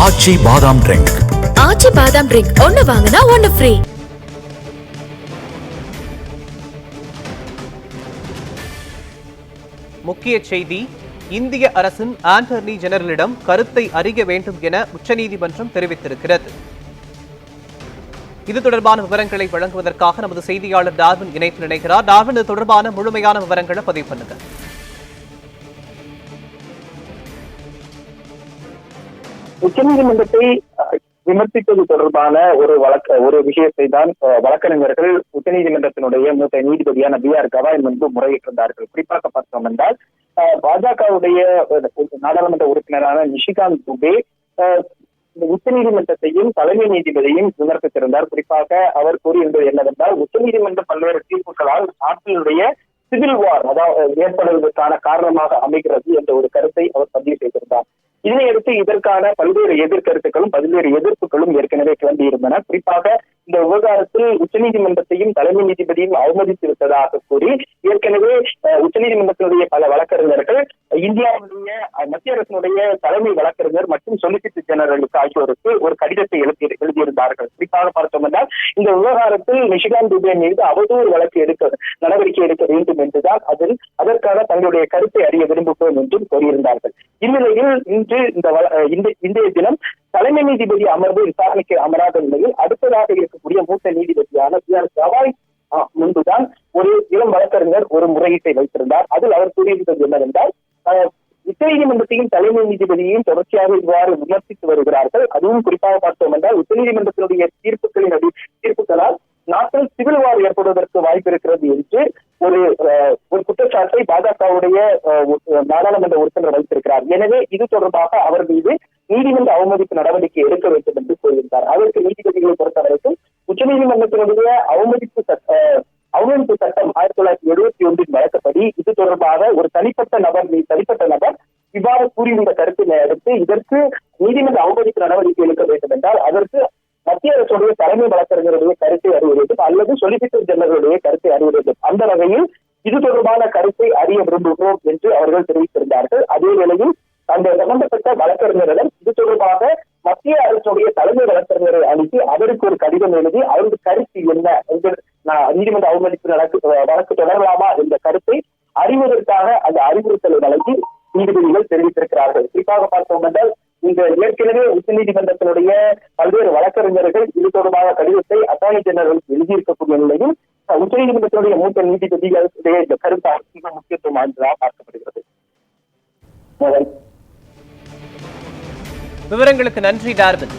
ஆச்சி பாதாம் ட்ரிங்க். ஆச்சி பாதாம் ட்ரிங்க் ஒன்னு வாங்கினா ஒன்னு ஃப்ரீ. முக்கிய செய்தி: இந்திய அரசின் ஆண்டர்னி ஜெனரலிடம் கருத்தை அறிய வேண்டும் என உச்சநீதிமன்றம் தெரிவித்திருக்கிறது. இது தொடர்பான விவரங்களை வழங்குவதற்காக நமது செய்தியாளர் டார்வின் இணைப்பில் இணைகிறார். டார்வின், இது தொடர்பான முழுமையான விவரங்களை பதிவு பண்ணுங்க. உச்சநீதிமன்றத்தை விமர்சிப்பது தொடர்பான ஒரு விஷயத்தை தான் வழக்கறிஞர்கள் உச்சநீதிமன்றத்தினுடைய மூத்த நீதிபதியான B.R. கவாய் முன்பு முறையிட்டிருந்தார்கள். குறிப்பாக பார்த்தோம் என்றால் பாஜகவுடைய நாடாளுமன்ற உறுப்பினரான நிஷிகாந்த் துபே உச்சநீதிமன்றத்தையும் தலைமை நீதிபதியையும் விமர்சித்திருந்தார். குறிப்பாக அவர் கூறியிருந்தது என்னவென்றால், உச்சநீதிமன்ற பல்வேறு தீர்ப்புகளால் நாட்டினுடைய சிவில் வார் ஏற்படுவதற்கான காரணமாக அமைகிறது என்ற ஒரு கருத்தை அவர் பதிவு செய்திருந்தார். இதனையடுத்து இதற்கான பல்வேறு எதிர்கருத்துக்களும் பல்வேறு எதிர்ப்புகளும் ஏற்கனவே கிளம்பியிருந்தன. குறிப்பாக இந்த விவகாரத்தில் உச்சநீதிமன்றத்தையும் தலைமை நீதிபதியும் அவமதித்து விட்டதாக கூறி ஏற்கனவே உச்சநீதிமன்றத்தினுடைய பல வழக்கறிஞர்கள் இந்தியாவுடைய மத்திய அரசினுடைய தலைமை வழக்கறிஞர் மற்றும் சொலிசிட்டர் ஜெனரலுக்கு ஆகியோருக்கு ஒரு கடிதத்தை எழுதியிருந்தார்கள். குறிப்பாக பார்த்தோம் என்றால், இந்த விவகாரத்தில் நிஷிகாந்த் துபே மீது அவதூறு வழக்கு நடவடிக்கை எடுக்க வேண்டும் என்றுதான் அதற்கான தங்களுடைய கருத்தை அறிய விரும்புகிறோம் என்றும் கூறியிருந்தார்கள். இந்நிலையில் இன்று இன்றைய தினம் தலைமை நீதிபதி அமர்வு விசாரணைக்கு அமராத நிலையில் அடுத்ததாக இருக்கக்கூடிய மூத்த நீதிபதியான B.R. கவாய் முன்புதான் ஒரு இளம் வழக்கறிஞர் ஒரு முறையீட்டை வைத்திருந்தார். அதில் அவர் கூறியிருந்தது என்னவென்றால், உச்சநீதிமன்றத்தையும் தலைமை நீதிபதியையும் தொடர்ச்சியாக இவ்வாறு விமர்சித்து வருகிறார்கள். அதுவும் குறிப்பாக பார்த்தோம் என்றால், உச்சநீதிமன்றத்தினுடைய தீர்ப்புகளால் நாட்டில் சிவில் வார் ஏற்படுவதற்கு வாய்ப்பு இருக்கிறது என்று ஒரு குற்றச்சாட்டை பாஜகவுடைய நாடாளுமன்ற உறுப்பினர் வைத்திருக்கிறார். எனவே இது தொடர்பாக அவர் மீது நீதிமன்ற அவமதிப்பு நடவடிக்கை எடுக்க வேண்டும் என்று கூறியிருந்தார். அதற்கு நீதிபதிகளை பொறுத்தவரைக்கும் உச்சநீதிமன்றத்தினுடைய அவமதிப்பு சட்டம் 1971 வழக்கப்படி இது தொடர்பாக ஒரு தனிப்பட்ட நபர் இவ்வாறு கூறியிருந்த கருத்தினை அடுத்து இதற்கு நீதிமன்ற அவமதிப்பு நடவடிக்கை எடுக்க வேண்டும் என்றால் அதற்கு மத்திய அரசுடைய தலைமை வழக்கறிஞருடைய கருத்தை அறிய வேண்டும் அல்லது சொலிசிட்டர் ஜெனரலுடைய கருத்தை அறிய வேண்டும். அந்த வகையில் இது தொடர்பான கருத்தை அறிய விரும்புகிறோம் என்று அவர்கள் தெரிவித்திருந்தார்கள். அதே வேளையில் அந்த சம்பந்தப்பட்ட வழக்கறிஞரிடம் இது தொடர்பாக மத்திய அரசுடைய தலைமை வழக்கறிஞரை அனுப்பி அவருக்கு ஒரு கடிதம் எழுதி அவருக்கு கருத்து என்ன என்று நீதிமன்ற அவமதிப்பு வழக்கு தொடரலாமா என்ற கருத்தை அறிவதற்காக அந்த அறிவுறுத்தலை வழங்கி நீதிபதிகள் தெரிவித்திருக்கிறார்கள். குறிப்பாக பார்த்தோம் என்றால், இந்த ஏற்கனவே உச்சநீதிமன்றத்தினுடைய பல்வேறு வழக்கறிஞர்கள் இது தொடர்பாக கடிதத்தை அட்டார்னி ஜெனரலுக்கு எழுதியிருக்கக்கூடிய நிலையில் உச்சநீதிமன்றத்தினுடைய மூத்த நீதிபதிகளுடைய இந்த கருத்து மிக முக்கியத்துவம் வாய்ந்ததாக பார்க்கப்படுகிறது. விவரங்களுக்கு நன்றி டார்வின்.